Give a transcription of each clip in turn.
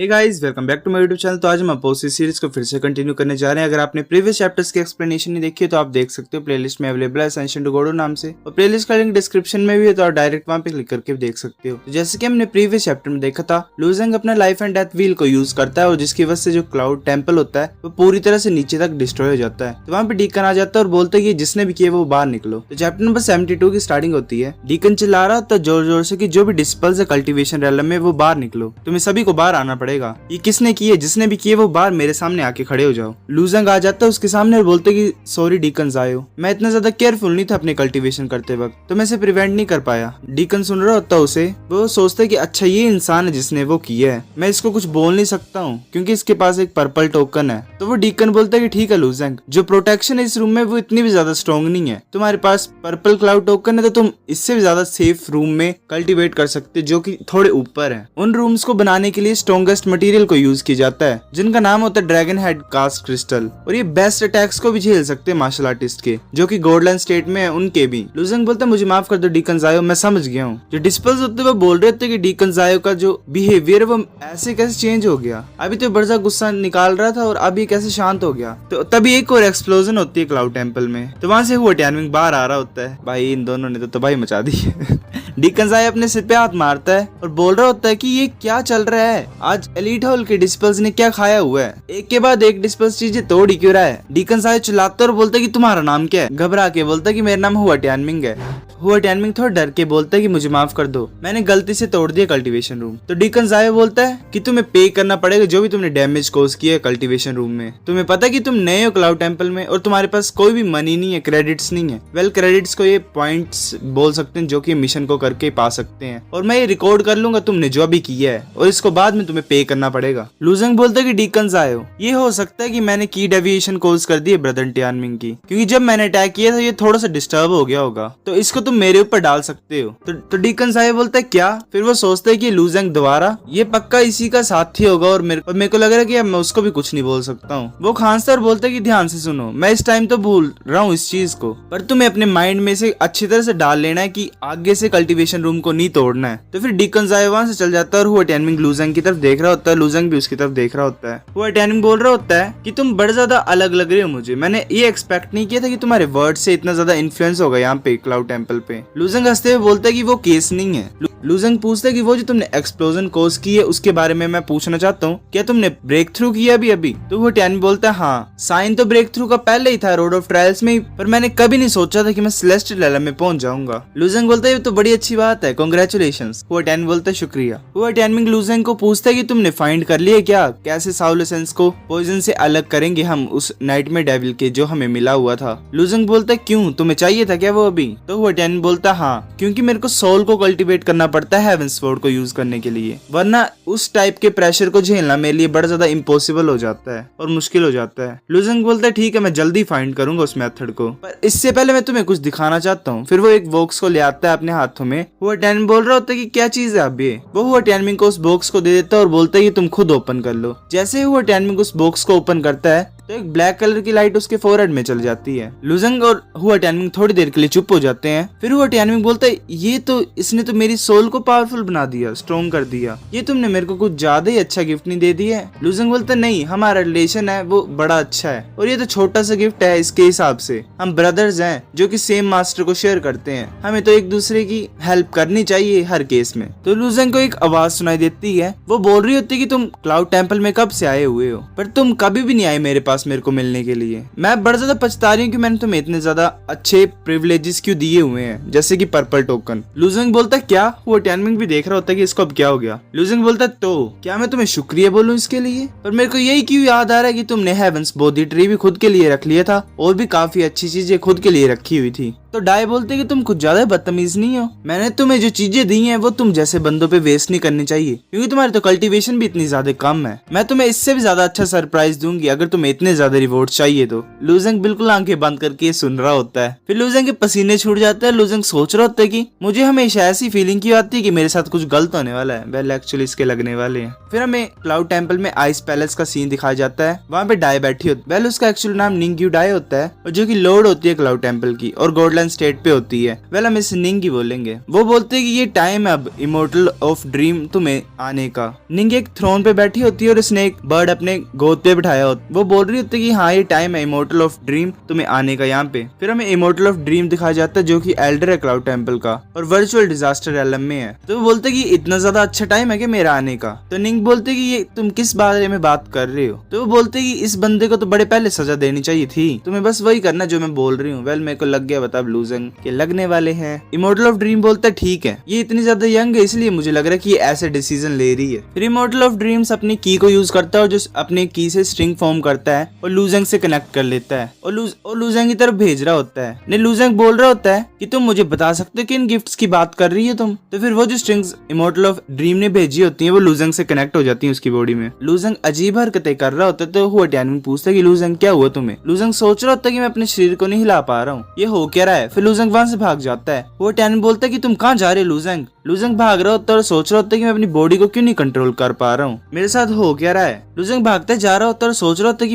Hey guys, welcome back to my YouTube channel. तो आज हम अपोसी सीरीज को फिर से कंटिन्यू करने जा रहे हैं। अगर आपने प्रीवियस चैप्टर्स की एक्सप्लेनेशन नहीं देखी है तो आप देख सकते हो, प्लेलिस्ट में अवेलेबल है असेंशन टू गॉड नाम से, और प्लेलिस्ट का लिंक डिस्क्रिप्शन में भी है, तो आप डायरेक्ट वहां पे क्लिक करके देख सकते हो। तो जैसे कि हमने प्रीवियस चैप्टर में देखा था, लू ज़ेंग अपना लाइफ एंड डेथ व्हील को यूज करता है और जिसकी वजह से जो क्लाउड टेम्पल होता है वो पूरी तरह से नीचे तक डिस्ट्रॉय हो जाता है। तो वहाँ पे डीकन आ जाता है और बोलता है कि जिसने भी किया वो बाहर निकलो। तो चैप्टर नंबर 72 की स्टार्टिंग होती है। डीकन चिल्ला रहा होता है जोर जोर से कि जो भी डिस्पल्स है कल्टीवेशन रैलम में वो बाहर निकलो, तुम्हें सभी को बाहर आना पड़ेगा। ये किसने किए? जिसने भी किए वो बाहर मेरे सामने आके खड़े हो जाओ। लू ज़ेंग आ जाता है उसके सामने और बोलते कि सॉरी डीकन ज़ायो, मैं इतना ज्यादा केयरफुल नहीं था अपने कल्टीवेशन करते वक्त, तो मैं इसे प्रिवेंट नहीं कर पाया। डीकन सुन रहा होता उसे, वो सोचता है कि अच्छा ये इंसान है जिसने वो किया है, मैं इसको कुछ बोल नहीं सकता हूँ क्योंकि इसके पास एक पर्पल टोकन है। तो वो डीकन बोलता है कि ठीक है लू ज़ेंग, जो प्रोटेक्शन है इस रूम में वो इतनी भी ज्यादा स्ट्रॉन्ग नहीं है, तुम्हारे पास पर्पल क्लाउड टोकन है तो तुम इससे भी ज्यादा सेफ रूम में कल्टीवेट कर सकते जो कि थोड़े ऊपर है। उन रूम्स को बनाने के लिए स्ट्रॉन्गेस्ट मटेरियल को यूज किया जाता है जिनका नाम होता है ड्रैगन हेड कास्ट क्रिस्टल, और ये बेस्ट अटैक्स को भी झेल सकते हैं मार्शल आर्टिस्ट के जो कि गॉडलैंड स्टेट में है उनके भी। लू ज़ेंग बोलता है मुझे माफ कर दो डीकन ज़ायो, मैं समझ गया हूँ। जो डिस्पल्स होते वो बोल रहे थे कि डीकन ज़ायो का जो बिहेवियर वो ऐसे कैसे चेंज हो गया, अभी तो बड़ा गुस्सा निकाल रहा था और अभी कैसे शांत हो गया। तो तभी एक और एक्सप्लोजन होती है क्लाउड टेम्पल में, तो वहां से हुआ टैनविंग बाहर आ रहा होता है। भाई इन दोनों ने तो तबाही मचा दी है। डीकन ज़ायो अपने सिर पे हाथ मारता है और बोल रहा होता है कि ये क्या चल रहा है, आज एलीट हॉल के डिस्पल्स ने क्या खाया हुआ है, एक के बाद एक डिस्पल्स चीजें तोड़ ही क्यों रहा है। डीकन ज़ायो चिल्लाता है और बोलता है कि तुम्हारा नाम क्या है, घबरा के बोलता है कि मेरा नाम हुआ टैनविंग है। हुआ टैनविंग थोड़ा डर के बोलता है कि मुझे माफ कर दो, मैंने गलती से तोड़ दिया कल्टीवेशन रूम। तो डीकन ज़ायो बोलता है कि तुम्हें पे करना पड़ेगा जो भी तुमने डैमेज कॉज किया है कल्टीवेशन रूम में। तुम्हें पता है कि तुम नए हो क्लाउड टेम्पल में और तुम्हारे पास कोई भी मनी नहीं है, क्रेडिट्स नहीं है। वेल क्रेडिट्स को ये पॉइंट्स बोल सकते हैं जो कि मिशन को करके पा सकते हैं, और मैं ये रिकॉर्ड कर लूंगा तुमने जो भी किया है और इसको बाद में तुम्हें पे करना पड़ेगा। लू ज़ेंग बोलता है कि डीकन ज़ायो ये हो सकता है कि मैंने की डेविएशन कॉज कर दी है ब्रदर टैनविंग की, क्योंकि जब मैंने अटैक किया था ये थोड़ा सा डिस्टर्ब हो गया होगा, तो इसको तुम मेरे ऊपर डाल सकते हो। तो डीकन ज़ायो बोलता है क्या? फिर वो सोचता है कि लू ज़ेंग दोबारा ये पक्का इसी का साथी होगा और मेरे को लग रहा है कि अब मैं उसको भी कुछ नहीं बोल सकता हूँ। वो खांसता और बोलता है कि ध्यान से सुनो, मैं इस टाइम तो भूल रहा हूँ इस चीज को, पर तुम्हें अपने माइंड में से अच्छी तरह से डाल लेना है कि आगे से कल्टीवेशन रूम को नहीं तोड़ना है। तो फिर डीकन ज़ायो वहां से चल जाता है और हुआ टैनविंग लू ज़ेंग की तरफ देख रहा होता है, लू ज़ेंग भी उसकी तरफ देख रहा होता है। हुआ टैनविंग बोल रहा होता है कि तुम बड़े ज्यादा अलग लग रहे हो मुझे, मैंने ये एक्सपेक्ट नहीं किया था कि तुम्हारे वर्ड से इतना ज्यादा इन्फ्लुएंस होगा यहाँ पे क्लाउड टेम्पल पे। लू ज़ेंग हंसते हुए बोलता है कि वो केस नहीं है। लू ज़ेंग पूछता है कि वो जो तुमने एक्सप्लोजन कॉज की है उसके बारे में मैं पूछना चाहता हूँ, क्या तुमने ब्रेक थ्रू किया अभी? तो वो टैनविंग बोलता है हाँ, साइन तो ब्रेक थ्रू का पहले ही था रोड ऑफ ट्रायल्स में ही, पर मैंने कभी नहीं सोचा था कि मैं सेलेस्टियल एलम में पहुंच जाऊंगा। लू ज़ेंग बोलता है ये तो बड़ी अच्छी बात है, कांग्रेचुलेशंस। वो टैनविंग बोलता है शुक्रिया। वो टैनविंग लू ज़ेंग को पूछता है कि तुमने फाइंड कर लिया क्या, कैसे साउल एसेंस को पॉइजन से अलग करेंगे हम उस नाइटमेयर डेविल के जो हमें मिला हुआ था। लू ज़ेंग बोलता है क्यों, तुम्हें चाहिए था क्या वो अभी? तो वो टैनविंग बोलता है हाँ, क्योंकि मेरे को सोल को कल्टीवेट करना पड़ता है हेवन स्वॉर्ड को यूज करने के लिए, वरना उस टाइप के प्रेशर को झेलना मेरे लिए बड़ा ज्यादा इम्पॉसिबल हो जाता है और मुश्किल हो जाता है। लू ज़ेंग बोलता है ठीक है, मैं जल्दी फाइंड करूंगा उस मेथड को, पर इससे पहले मैं तुम्हें कुछ दिखाना चाहता हूँ। फिर वो एक बॉक्स को ले आता है अपने हाथों में। हुआ टैनविंग बोल रहा होता है कि क्या चीज है अब ये? वो हुआ टैनविंग को उस बॉक्स को दे देता है और बोलता है कि तुम खुद ओपन कर लो। जैसे ही हुआ टैनविंग उस बॉक्स को ओपन करता है तो एक ब्लैक कलर की लाइट उसके फोरहेड में चल जाती है। लू ज़ेंग और हुआ टैनविंग थोड़ी देर के लिए चुप हो जाते हैं। फिर हुआ टैनविंग बोलता है ये तो इसने तो मेरी सोल को पावरफुल बना दिया, स्ट्रॉन्ग कर दिया, ये तुमने मेरे को कुछ ज्यादा ही अच्छा गिफ्ट नहीं दे दिया है? लू ज़ेंग बोलता है नहीं, हमारा रिलेशन है वो बड़ा अच्छा है और ये तो छोटा सा गिफ्ट है, इसके हिसाब से हम ब्रदर्स हैं जो कि सेम मास्टर को शेयर करते हैं, हमें तो एक दूसरे की हेल्प करनी चाहिए हर केस में। तो लू ज़ेंग को एक आवाज सुनाई देती है, वो बोल रही होती है कि तुम क्लाउड टेम्पल में कब से आए हुए हो, पर तुम कभी भी नहीं आए मेरे पास मेरे को मिलने के लिए। मैं बड़ा ज्यादा पछता रही हूँ कि मैंने तुम्हें इतने ज्यादा अच्छे प्रिविलेजेस क्यों दिए हुए हैं, जैसे कि पर्पल टोकन। लू ज़ेंग बोलता है क्या? वो टैनविंग भी देख रहा होता है कि इसको अब क्या हो गया। लू ज़ेंग बोलता है तो क्या मैं तुम्हें शुक्रिया बोलूं इसके लिए? पर मेरे को यही क्यों याद आ रहा है कि तुमने हेवंस बोधी ट्री भी खुद के लिए रख लिया था और भी काफी अच्छी चीजें खुद के लिए रखी हुई थी। तो डाई बोलते कि तुम कुछ ज्यादा बदतमीज नहीं हो, मैंने तुम्हें जो चीजें दी हैं वो तुम जैसे बंदों पे वेस्ट नहीं करनी चाहिए, क्योंकि तुम्हारी तो कल्टीवेशन भी इतनी ज्यादा कम है। मैं तुम्हें इससे भी ज्यादा अच्छा सरप्राइज दूंगी अगर तुम्हें इतने ज्यादा रिवॉर्ड चाहिए तो। लू ज़ेंग बिल्कुल आंखें बंद करके सुन रहा होता है। फिर लू ज़ेंग के पसीने छूट जाते हैं। लू ज़ेंग सोच रहा होता है कि मुझे हमेशा ऐसी फीलिंग क्यों आती है कि मेरे साथ कुछ गलत होने वाला है। वेल एक्चुअली इसके लगने वाले हैं। फिर हमें क्लाउड टेम्पल में आइस पैलेस का सीन दिखाया जाता है। वहाँ पे डाई बैठी होती है। वेल उसका एक्चुअल नाम निंग्यू डाई होता है और जो की लॉर्ड होती है क्लाउड टेम्पल की और गॉडलैंड गोल्डन स्टेट पे होती है। वेल हम इस निंग की बोलेंगे। वो बोलते हैं कि ये टाइम है अब इमोर्टल ऑफ ड्रीम तुम्हें आने का। निंग एक थ्रोन पे बैठी होती है और उसने एक बर्ड अपने गोद पे बिठाया होता। वो बोल रही होती है कि हाँ ये टाइम है इमोर्टल ऑफ ड्रीम तुम्हें आने का यहाँ पे। फिर हमें इमोर्टल ऑफ ड्रीम दिखाया जाता है जो कि एल्डर है क्लाउड टेम्पल का और वर्चुअल डिजास्टर एलम में है। तो वो बोलते हैं कि इतना ज्यादा अच्छा टाइम है कि मेरा आने का। तो निंग बोलते कि ये तुम किस बारे में बात कर रहे हो। तो वो बोलते कि इस बंदे को तो बड़े पहले सजा देनी चाहिए थी, तुम्हें बस वही करना जो मैं बोल रही हूँ। वेल मेरे को लग गया बता ब्लूजंग के लगने वाले हैं। इमोर्टल ऑफ ड्रीम बोलता है ठीक है ये इतनी ज्यादा यंग है इसलिए मुझे लग रहा है कि ये ऐसे डिसीजन ले रही है। फिर इमोर्टल ऑफ ड्रीम्स अपनी की को यूज करता है और जो अपने की से स्ट्रिंग फॉर्म करता है और लूजंग से कनेक्ट कर लेता है और लूजंग की तरफ भेज रहा होता है। ने लूजंग बोल रहा होता है कि तुम मुझे बता सकते हो कि इन गिफ्ट्स की बात कर रही हो तुम। तो फिर वो जो स्ट्रिंग्स इमोर्टल ऑफ ड्रीम ने भेजी होती है वो लूजंग से कनेक्ट हो जाती है उसकी बॉडी में। लूजंग अजीब हरकतें कर रहा होता है तो हुआ टैनविन पूछता है कि लूजंग क्या हुआ तुम्हें। लूजंग सोच रहा होता है कि मैं अपने शरीर को नहीं हिला पा रहा हूँ, ये हो क्या रहा है। फिर लूजंग वहां से भाग जाता है। वो टैनविन बोलता है कि तुम कहाँ जा रहे हो लूजंग। लूजंग भाग रहा होता है और सोच रहा होता है कि मैं अपनी बॉडी को क्यों नहीं कंट्रोल कर पा रहा हूँ, मेरे साथ हो क्या रहा है। लूजंग भागते जा रहा होता है और सोच रहा होता है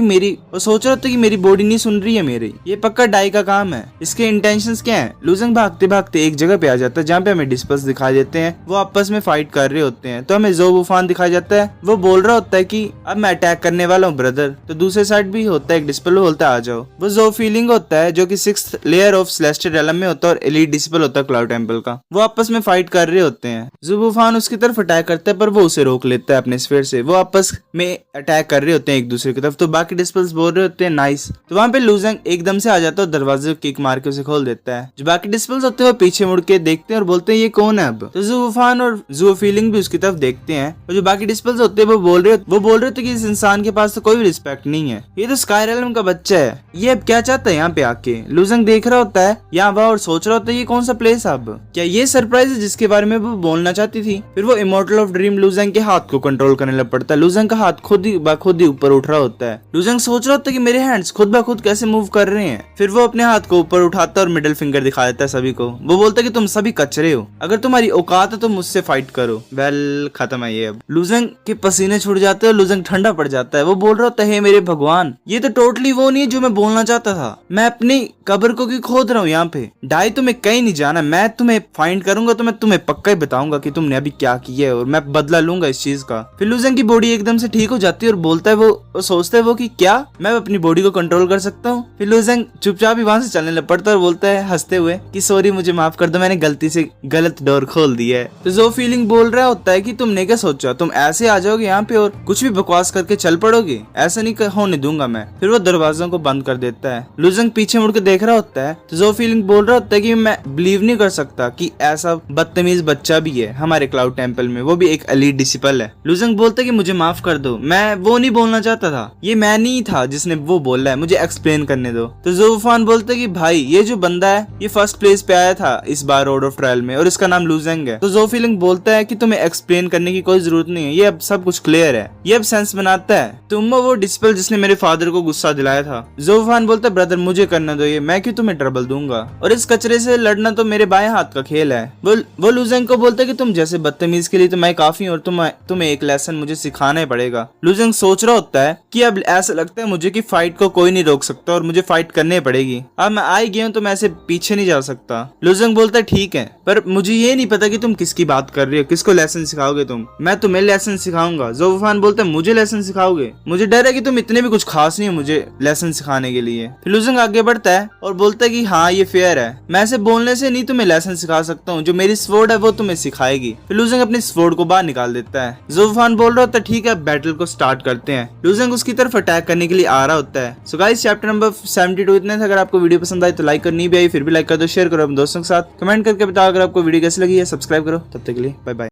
कि मेरी बॉडी नहीं सुन रही है मेरी, ये पक्का डाई का काम है, इसके इंटेंशंस क्या है। लूजंग भागते भागते एक जगह पे आ जाता है जहाँ पे हमें डिस्पल्स दिखाई देते हैं, वो आपस में फाइट कर रहे होते हैं। तो हमें ज़ोबुफान दिखाई जाता है, वो बोल रहा होता है कि अब मैं अटैक करने वाला हूँ ब्रदर। तो दूसरे साइड भी होता है एक डिस्पल, बोलता है आ जाओ। वो जो फीलिंग होता है जो कि 6th लेयर ऑफ सेलेस्टियल रेलम में होता है और एलीट डिस्पल होता है क्लाउड टेम्पल का, वो आपस में फाइट कर रहे होते हैं। ज़ोबुफान उसकी तरफ अटैक करता है पर वो उसे रोक लेता है अपने स्फीयर से। वो आपस में अटैक कर रहे होते हैं एक दूसरे की तरफ। तो बाकी डिस्पल्स बोल रहे होते हैं नाइस। तो वहाँ पे लूजंग एकदम से आ जाता है और दरवाजे को किक मार के उसे खोल देता है। जो बाकी डिस्पल्स होते हैं वो पीछे मुड़ के देखते हैं और बोलते हैं ये कौन है अब। तो ज़ोबुफान और ज़ो फीलिंग भी उसकी तरफ देखते हैं और जो बाकी डिस्पल्स होते हैं वो बोल रहे होते कि इस इंसान के पास तो कोई भी रिस्पेक्ट नहीं है, ये तो स्काई रेलम का बच्चा है, ये अब क्या चाहता है यहाँ पे आके। लूजंग देख रहा होता है यहाँ वहाँ और सोच रहा होता है ये कौन सा प्लेस अब, क्या ये सरप्राइज है जिसके बारे में वो बोलना चाहती थी। फिर वो इमोर्टल ऑफ ड्रीम लूजंग के हाथ को कंट्रोल करने लग पड़ता है। लूजंग का हाथ खुद ही ऊपर उठ रहा होता है। लूजंग सोच रहा होता है कि मेरे हैंड्स खुद ब खुद कैसे मूव कर रहे हैं। फिर वो अपने हाथ को ऊपर उठाता है और मिडिल फिंगर दिखा देता है सभी को। वो बोलता है कि तुम सभी कचरे हो, अगर तुम्हारी औकात है तो मुझसे फाइट करो। वेल खत्म है ये अब। लूजंग के पसीने छूट जाते हैं और लूजंग ठंडा पड़ जाता है। वो बोल रहा होता है मेरे भगवान ये तो टोटली वो नहीं है जो मैं बोलना चाहता था, मैं अपनी कब्र को क्यों खोद रहा हूँ यहाँ पे। डाई तुम्हें कहीं नहीं जाना, मैं तुम्हें फाइंड करूंगा तो मैं तुम्हें पक्का ही बताऊंगा कि तुमने अभी क्या किया है और मैं बदला लूंगा इस चीज का। फिर लूजंग की बॉडी एकदम से ठीक हो जाती है और बोलता है वो सोचता है वो कि क्या मैं अपनी बॉडी को कंट्रोल कर सकता हूँ। फिर लूजंग चुपचाप ही वहां से चलने लग पड़ता है और बोलता है हंसते हुए कि सॉरी मुझे माफ कर दो, मैंने गलती से गलत डोर खोल दिया है। तो जो फीलिंग बोल रहा होता है कि तुमने क्या सोचा, तुम ऐसे आ जाओगे यहाँ पे और कुछ भी बकवास करके चल पड़ोगे, ऐसा नहीं होने दूंगा मैं। फिर वो दरवाजों को बंद कर देता है। लूजंग पीछे मुड़ के देख रहा होता है तो जो फीलिंग बोल रहा होता है कि मैं बिलीव नहीं कर सकता कि ऐसा बदतमीज बच्चा भी है हमारे क्लाउड टेम्पल में, वो भी एक एलीट डिसिपल है। लूजंग बोलता है कि मुझे माफ कर दो, मैं वो नहीं बोलना चाहता था, ये मैं नहीं था जिसने वो बोला है, मुझे एक्सप्लेन करने दो। तो ज़ोबुफान बोलता है कि भाई ये जो बंदा है ये फर्स्ट प्लेस पे आया था इस बार रोड ऑफ ट्रायल में और इसका नाम लूजंग है। तो जो फीलिंग बोलता है कि तुम्हें एक्सप्लेन करने की कोई जरूरत नहीं है, ये अब सब कुछ क्लियर है, ये अब सेंस बनाता है, तुम वो डिस्पल जिसने मेरे फादर को गुस्सा दिलाया था। ज़ोबुफान बोलता है ब्रदर मुझे करना दो ये, मैं क्यों तुम्हें ट्रबल दूंगा और इस कचरे से लड़ना तो मेरे बाएं हाथ का खेल है। वो लूजंग को बोलता है कि तुम जैसे बदतमीज के लिए तो मैं काफी हूँ और तुम्हें एक लेसन मुझे सिखाना ही पड़ेगा। लूजंग सोच रहा होता है कि अब ऐसा लगता है मुझे कि फाइट को कोई नहीं रोक सकता और मुझे फाइट करनी पड़ेगी, अब मैं आ ही गया हूँ तो मैं ऐसे पीछे नहीं जा सकता। लूजंग बोलता है ठीक है पर मुझे ये नहीं पता कि तुम किसकी बात कर रही हो, किसको लेसन सिखाओगे तुम, मैं तुम्हें लेसन सिखाऊंगा। ज़ोबुफान बोलता है मुझे लेसन सिखाओगे, मुझे डर है कि तुम इतने भी कुछ खास नहीं हो मुझे लेसन सिखाने के लिए। फिर लूजंग आगे बढ़ता है और बोलता है कि हाँ ये फेयर है, मैं ऐसे बोलने से नहीं तुम्हें लेसन सिखा सकता हूँ, जो मेरी स्वॉर्ड है वो तुम्हें सिखाएगी। फिर लूजंग अपनी स्वॉर्ड को बाहर निकाल देता है। ज़ोबुफान बोल रहा होता है ठीक है बैटल को स्टार्ट करते हैं। लूजंग उसकी तरफ अटैक करने के लिए आ रहा होता है। सो गाइस चैप्टर नंबर 72 इतने थे। अगर आपको वीडियो पसंद आई तो लाइक करनी भी आई, फिर भी लाइक कर दो, शेयर करो अपने दोस्तों के साथ, कमेंट करके बताओ अगर आपको वीडियो कैसी लगी है, सब्सक्राइब करो। तब तक के लिए बाय बाय।